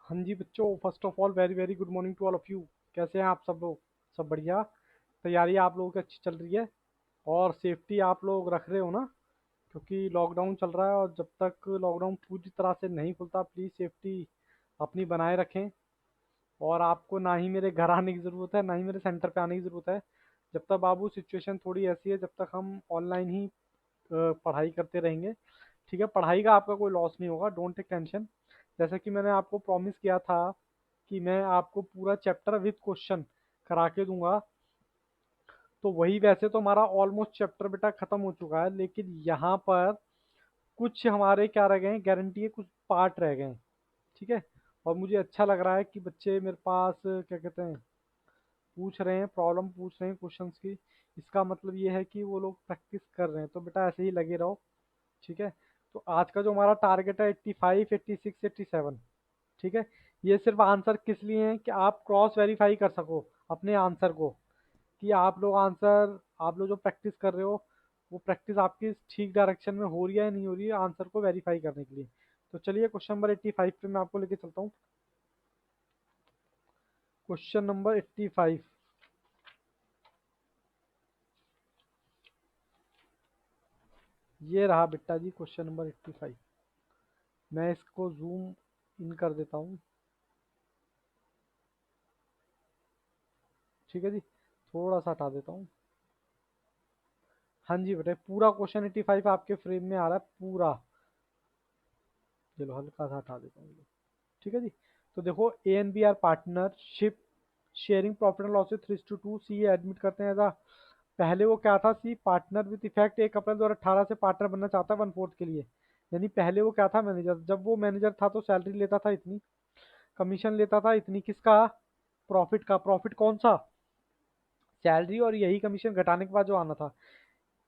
हाँ जी बच्चों, first of all very very good morning to all of you. कैसे हैं आप सब लोग? सब बढ़िया। तैयारी आप लोगों की अच्छी चल रही है और सेफ्टी आप लोग रख रहे हो ना? क्योंकि लॉकडाउन चल रहा है और जब तक लॉकडाउन पूरी तरह से नहीं खुलता प्लीज़ सेफ्टी अपनी बनाए रखें। और आपको ना ही मेरे घर आने की ज़रूरत है ना ही मेरे सेंटर पे आने की ज़रूरत है। जब तक बाबू सिचुएशन थोड़ी ऐसी है, जब तक हम ऑनलाइन ही पढ़ाई करते रहेंगे। ठीक है, पढ़ाई का आपका कोई लॉस नहीं होगा, डोंट टेक टेंशन। जैसा कि मैंने आपको प्रॉमिस किया था कि मैं आपको पूरा चैप्टर विद क्वेश्चन करा के दूंगा, तो वही वैसे तो हमारा ऑलमोस्ट चैप्टर बेटा खत्म हो चुका है, लेकिन यहाँ पर कुछ हमारे क्या रह गए हैं, गारंटी है कुछ पार्ट रह गए हैं। ठीक है, और मुझे अच्छा लग रहा है कि बच्चे मेरे पास क्या कहते हैं पूछ रहे हैं, प्रॉब्लम पूछ रहे हैं क्वेश्चंस की। इसका मतलब ये है कि वो लोग प्रैक्टिस कर रहे हैं, तो बेटा ऐसे ही लगे रहो। ठीक है, तो आज का जो हमारा टारगेट है 85, 86, 87। ठीक है, ये सिर्फ आंसर किस लिए है कि आप क्रॉस वेरीफाई कर सको अपने आंसर को, कि आप लोग जो प्रैक्टिस कर रहे हो वो प्रैक्टिस आपकी ठीक डायरेक्शन में हो रही है या नहीं हो रही है, आंसर को वेरीफाई करने के लिए। तो चलिए क्वेश्चन नंबर 85 पे मैं आपको लेके चलता हूँ। क्वेश्चन नंबर 85, ये रहा बेटा जी क्वेश्चन नंबर 85। मैं इसको जूम इन कर देता हूँ। ठीक है जी, थोड़ा सा हटा देता हूँ। हाँ जी बेटा, पूरा क्वेश्चन 85 आपके फ्रेम में आ रहा है पूरा। चलो हल्का सा हटा देता हूँ। ठीक है जी, तो देखो A and B are partnership sharing profit and losses 3:2। C admit करते हैं ऐसा। पहले वो क्या था, C partner with effect 1 April 2018 से पार्टनर बनना चाहता है 1/4 के लिए। यानी पहले वो क्या था, मैनेजर। जब वो मैनेजर था तो सैलरी लेता था इतनी, कमीशन लेता था इतनी, किसका? प्रॉफिट का। प्रॉफिट कौन सा? सैलरी और यही कमीशन घटाने के बाद जो आना था।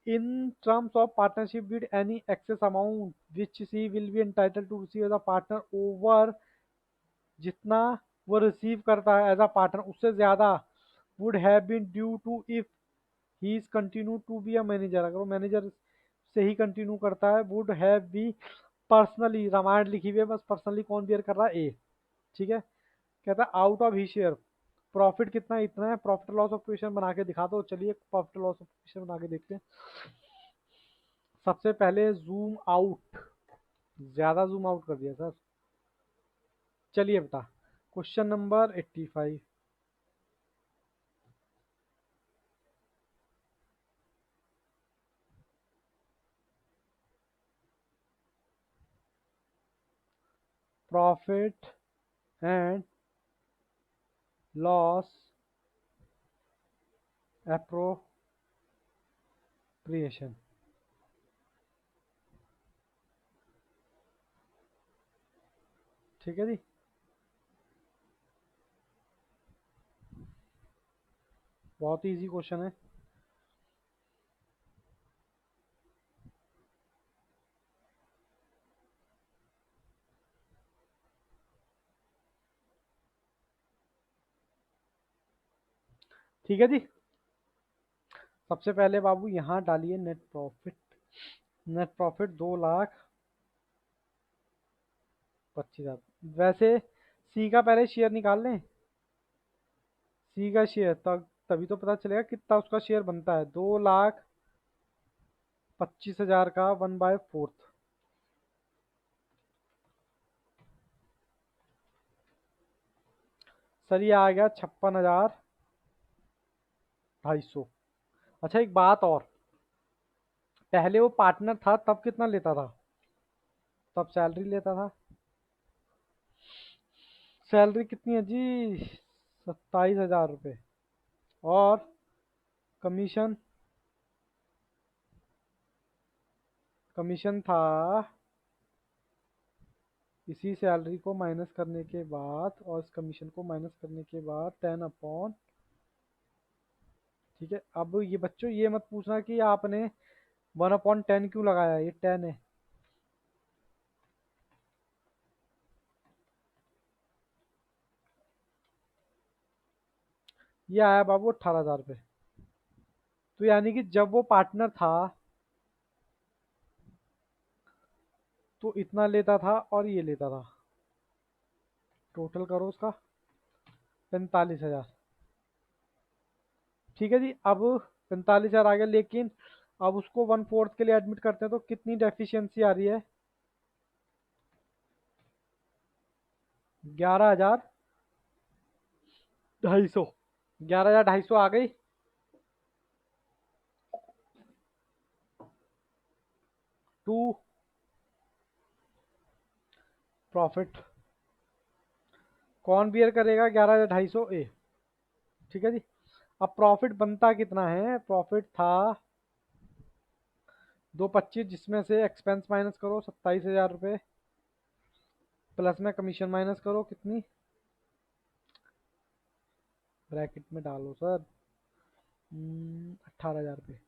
In terms of partnership with any excess amount which C will be entitled to receive as a partner over, जितना वो रिसीव करता है एज अ पार्टनर उससे ज्यादा would have been due to if he is continue to be a manager. अगर वो manager से ही कंटिन्यू करता है, would have be personally, Ramayan लिखी हुई है बस, पर्सनली कौन बियर कर रहा है? ए। ठीक है, कहता है out of he share profit कितना है? इतना है। प्रॉफिट लॉस ऑफ पोजीशन बना के दिखा दो। चलिए प्रॉफिट लॉस ऑफ पोजीशन बना के देखते हैं। सबसे पहले जूम आउट, ज्यादा जूम आउट कर दिया सर। चलिए बेटा, question number 85। Profit and loss appropriation. ठीक है जी, बहुत ही इजी क्वेश्चन है। ठीक है जी, सबसे पहले बाबू यहाँ डालिए नेट प्रॉफिट। Net profit 2,25,000। वैसे सी का पहले शेयर निकाल लें। सी का शेयर तब तभी तो पता चलेगा कितना उसका शेयर बनता है। 2,25,000 का 1/4। सर ये आ गया 56,250। अच्छा एक बात और, पहले वो पार्टनर था तब कितना लेता था? तब सैलरी लेता था। सैलरी कितनी है जी? 27,000 रुपये। और कमीशन, कमीशन था इसी सैलरी को माइनस करने के बाद, और इस कमीशन को माइनस करने के बाद 10 अपॉन। ठीक है, अब ये बच्चों ये मत पूछना कि आपने 1/10 क्यों लगाया, ये 10 है। ये आया बाबू 18,000 रुपये। तो यानी कि जब वो पार्टनर था तो इतना लेता था और ये लेता था। टोटल करो उसका 45,000। ठीक है जी। अब 45,000 आ गया, लेकिन अब उसको 1/4 के लिए एडमिट करते हैं तो कितनी डेफिशिएंसी आ रही है? 11,250। 11,250 आ गई। टू प्रॉफिट कौन बियर करेगा? 11,250 ए। ठीक है जी। अब प्रॉफिट बनता कितना है? प्रॉफिट था 225, जिसमें से एक्सपेंस माइनस करो 27,000 रुपये, प्लस में कमीशन माइनस करो कितनी, ब्रैकेट में डालो सर, 18,000 रुपये।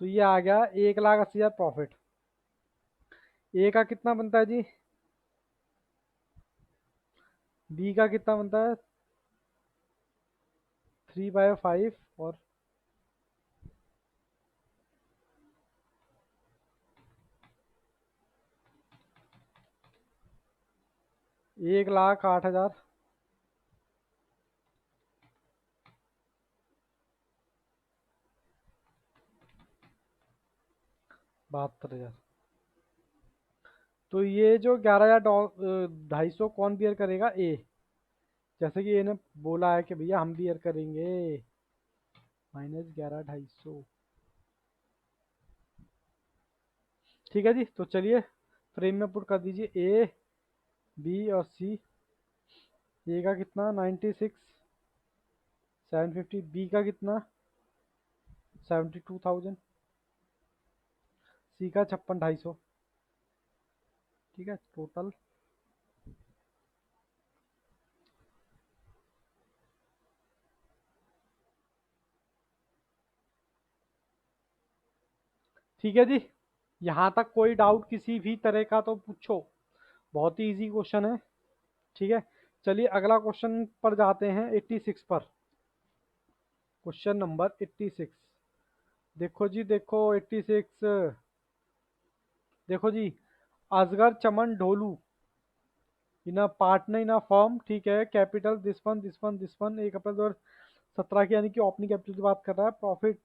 तो ये आ गया 1,80,000 प्रॉफिट। ए का कितना बनता है जी? बी का कितना बनता है? 3/5 और 1,08,000। 72,000। तो ये जो 11,250 कौन बियर करेगा? ए। जैसे कि इन्हें बोला है कि भैया हम बियर करेंगे -11,250। ठीक है जी। तो चलिए फ्रेम में पुट कर दीजिए ए, बी और सी। ए का कितना? 96,750। बी का कितना? 72,000। सी का 56,250। ठीक है, टोटल। ठीक है जी। यहाँ तक कोई डाउट किसी भी तरह का तो पूछो, बहुत ही इजी क्वेश्चन है। ठीक है, चलिए अगला क्वेश्चन पर जाते हैं, 86 पर। Question number 86। देखो जी, देखो 86। देखो जी, Asghar Chaman Dholu in a partner in a firm. ठीक है, कैपिटल दिस वन 1 अप्रैल 2017 की, यानी कि ओपनिंग कैपिटल की बात कर रहा है। प्रॉफिट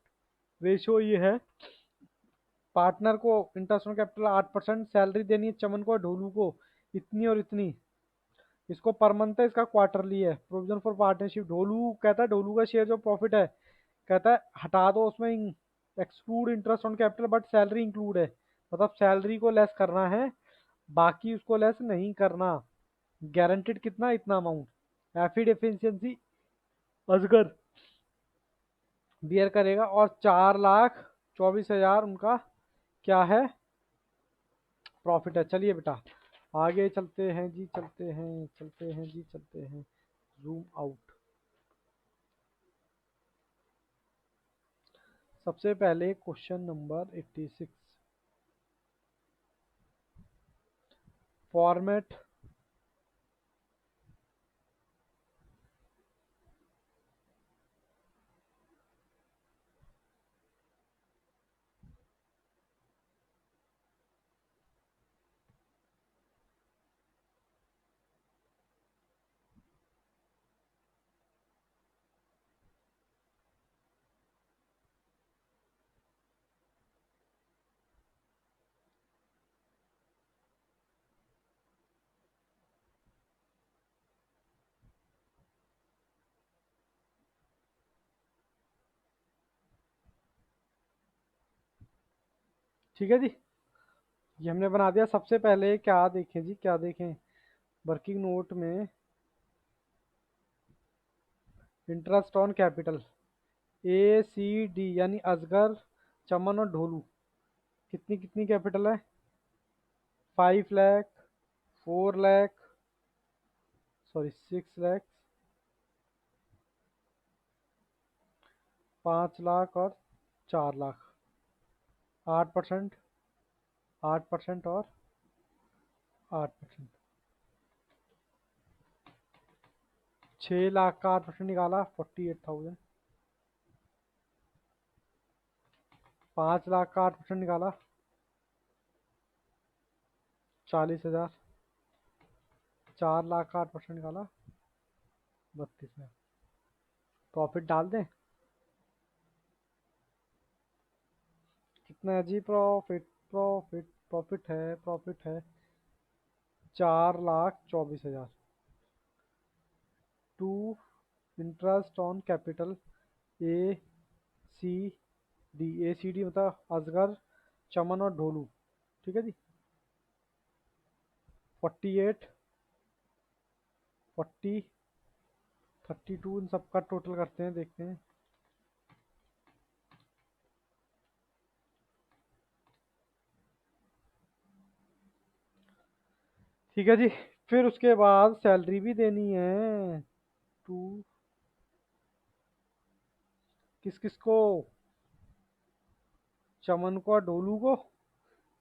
रेशियो ये है, पार्टनर को इंटरनेशनल कैपिटल 8%, सैलरी देनी है चमन को, ढोलू को इतनी और इतनी। इसको पर मंथ है, इसका क्वार्टरली है। प्रोविजन फॉर पार्टनरशिप, ढोलू कहता है ढोलू का शेयर जो प्रॉफिट है, कहता है हटा दो उसमें exclude interest on capital but salary include है। मतलब सैलरी को लेस करना है, बाकी उसको लेस नहीं करना। गारंटेड कितना? इतना अमाउंट। एफिड एफिशिएंसी असगर बियर करेगा, और 4,24,000 उनका क्या है? प्रॉफिट है। चलिए बेटा आगे चलते हैं जी, चलते हैं, चलते हैं जी, चलते हैं। Zoom out. सबसे पहले क्वेश्चन नंबर 86, फॉर्मेट। ठीक है जी, ये हमने बना दिया। सबसे पहले क्या देखें जी, क्या देखें? वर्किंग नोट में interest on capital, A C D, यानी असगर, चमन और ढोलू, कितनी कितनी कैपिटल है? 5 लाख, 4 लाख, सॉरी 6 लाख, 5 लाख और 4 लाख। 8%, 8% और 8%। 6 लाख का 8% निकाला, 48,000। 5 लाख का 8% निकाला, 40,000, 4 लाख का 8% निकाला, 32,000। प्रॉफिट डाल दें, कितना है जी प्रॉफिट? प्रॉफिट है 4,24,000। To interest on capital A C D मतलब असगर, चमन और ढोलू, ठीक है जी। 48, 40, 32, इन सबका टोटल करते हैं, देखते हैं। ठीक है जी। फिर उसके बाद सैलरी भी देनी है। टू किस किस को? चमन को और ढोलू को।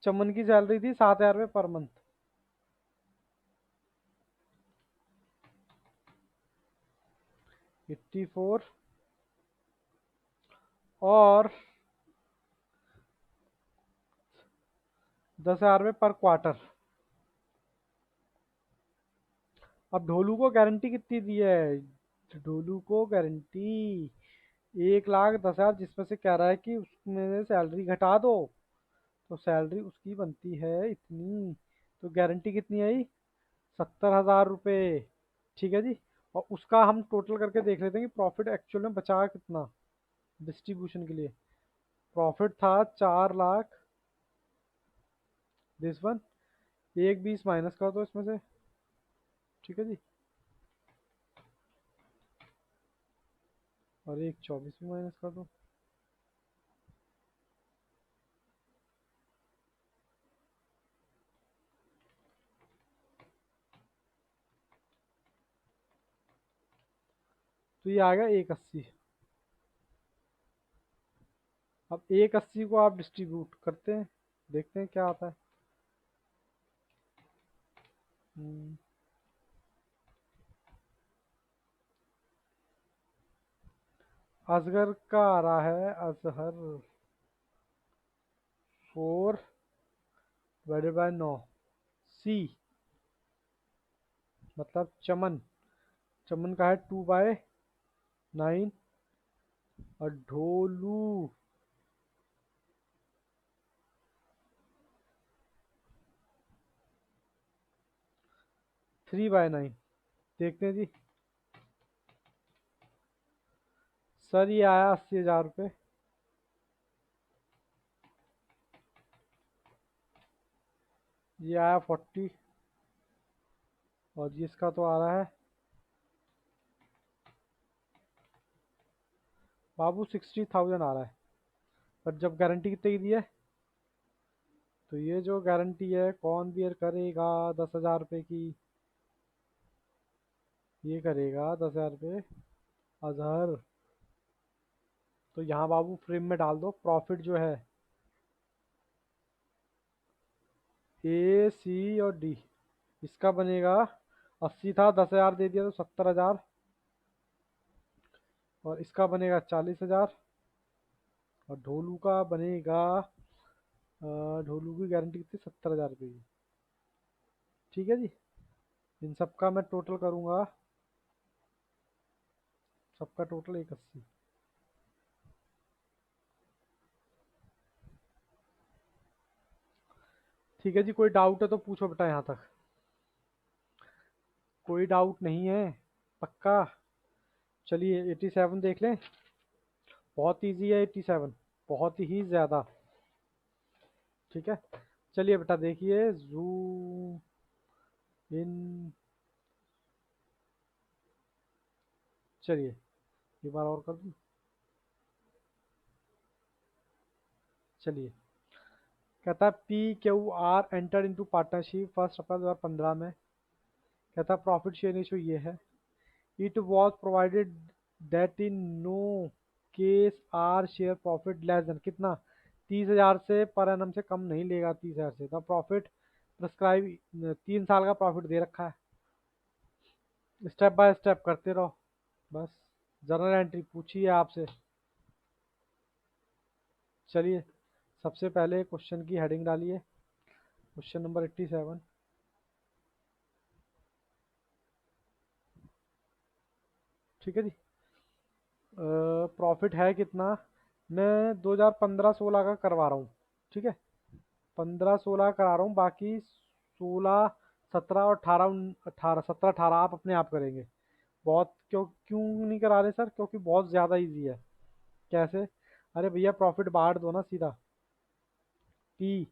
चमन की सैलरी थी 7,000 रुपये पर मंथ। एट्टी फोर और 10,000 रुपये पर क्वार्टर। अब ढोलू को गारंटी कितनी दी है? ढोलू को गारंटी 1,10,000, जिसमें से कह रहा है कि उसमें से सैलरी घटा दो, तो सैलरी उसकी बनती है इतनी। तो गारंटी कितनी आई? 70,000 रुपये। ठीक है जी। और उसका हम टोटल करके देख लेते हैं कि प्रॉफिट एक्चुअल में बचा कितना डिस्ट्रीब्यूशन के लिए। प्रॉफिट था 4 लाख, दिस वन। एक 20 माइनस कर दो इसमें से, ठीक है जी। और एक 24 भी माइनस कर दो। तो ये आ गया 1,80। अब 1,80 को आप डिस्ट्रीब्यूट करते हैं, देखते हैं क्या आता है। हम्म, असगर का आ रहा है, अजहर 4/9। सी मतलब चमन, चमन का है 2/9। और ढोलू 3/9। देखते हैं जी। सर ये आया 80,000 रुपये। ये आया 40। और जिसका तो आ रहा है बाबू 60,000 आ रहा है। पर जब गारंटी कितने की दी है? तो ये जो गारंटी है कौन बियर करेगा 10,000 रुपये की? ये करेगा 10,000 रुपये अजहर। तो यहाँ बाबू फ्रेम में डाल दो प्रॉफिट जो है, ए सी और डी। इसका बनेगा 80 था, 10,000 दे दिया तो 70,000। और इसका बनेगा 40,000। और ढोलू का बनेगा, ढोलू की गारंटी कितनी? 70,000 रुपये की। ठीक है जी। इन सबका मैं टोटल करूँगा, सबका टोटल 1,80। ठीक है जी। कोई डाउट है तो पूछो बेटा यहाँ तक। कोई डाउट नहीं है? पक्का? चलिए 87 देख लें। बहुत इजी है 87, बहुत ही ज़्यादा। ठीक है। चलिए बेटा देखिए, जूम इन। चलिए एक बार और कर दूँ। चलिए, कहता है P Q R enter into partnership 1 April 2015 में। कहता है प्रॉफिट शेयर रेशियो ये है। It was provided that in no case R share profit less than कितना? 30,000 से पर एनम से कम नहीं लेगा। 30,000 से तो प्रॉफिट प्रिस्क्राइब 3 साल का प्रॉफिट दे रखा है। स्टेप बाय स्टेप करते रहो बस। जर्नल एंट्री पूछिए आपसे। चलिए सबसे पहले क्वेश्चन की हेडिंग डालिए, क्वेश्चन नंबर 87। ठीक है जी। प्रॉफिट है कितना, मैं 2015-16 का करवा रहा हूँ। ठीक है, 15-16 करा रहा हूँ, बाकी 16-17 और 18-17-18 आप अपने आप करेंगे। बहुत क्यों क्यों नहीं करा रहे सर? क्योंकि बहुत ज़्यादा इजी है। कैसे? अरे भैया प्रॉफिट बांट दो ना सीधा। पी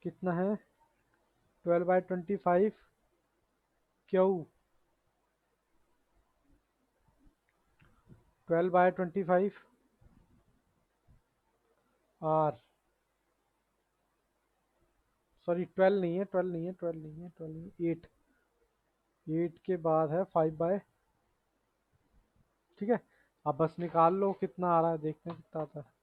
कितना है? 12/25। क्यू 12/25। आर सॉरी 12 नहीं है, 12 नहीं है, 12 नहीं है, 12 नहीं है, 8। 8 के बाद है 5/। ठीक है, अब बस निकाल लो कितना आ रहा है, देखते हैं कितना आता है।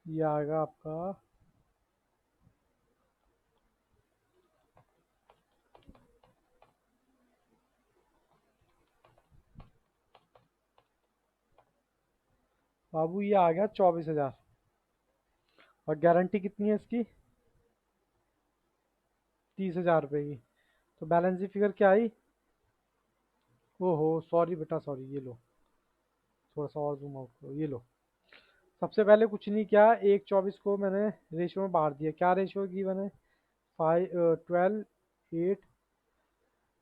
ये आएगा आपका, बाबू ये आ गया 24,000। और गारंटी कितनी है इसकी? 30,000 रुपये की। तो बैलेंस की फिगर क्या आई? ओहो सॉरी बेटा सॉरी, ये लो, थोड़ा सा और जूम आउट करो, ये लो। सबसे पहले कुछ नहीं किया, 1/24 को मैंने रेशियो में बांट दिया। क्या रेशियो की मैंने? 12, 8।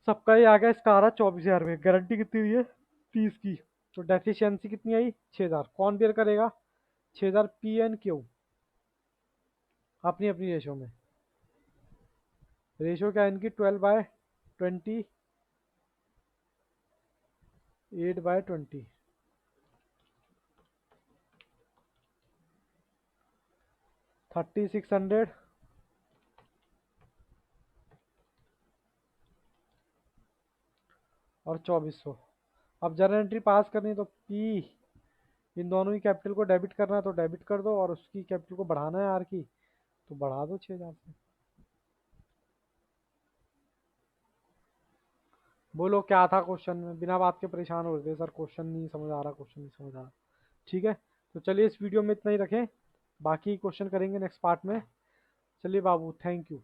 सबका ही आ गया, इसका आ रहा 24,000 रुपये। गारंटी कितनी हुई है? 30 की। तो डेफिशिएंसी कितनी आई? 6,000। कौन बेयर करेगा? 6,000 PNQ अपनी अपनी रेशो में। रेशो क्या है इनकी? 12/20, 8/20, 3600 और 2400। अब जर्नल एंट्री पास करनी है तो पी, इन दोनों की कैपिटल को डेबिट करना है तो डेबिट कर दो, और उसकी कैपिटल को बढ़ाना है आर की, तो बढ़ा दो 6,000 से। बोलो क्या था क्वेश्चन में? बिना बात के परेशान हो रहे थे सर, क्वेश्चन नहीं समझ आ रहा, क्वेश्चन नहीं समझ आ रहा। ठीक है, तो चलिए इस वीडियो में इतना ही रखें, बाकी क्वेश्चन करेंगे नेक्स्ट पार्ट में। चलिए बाबू, थैंक यू।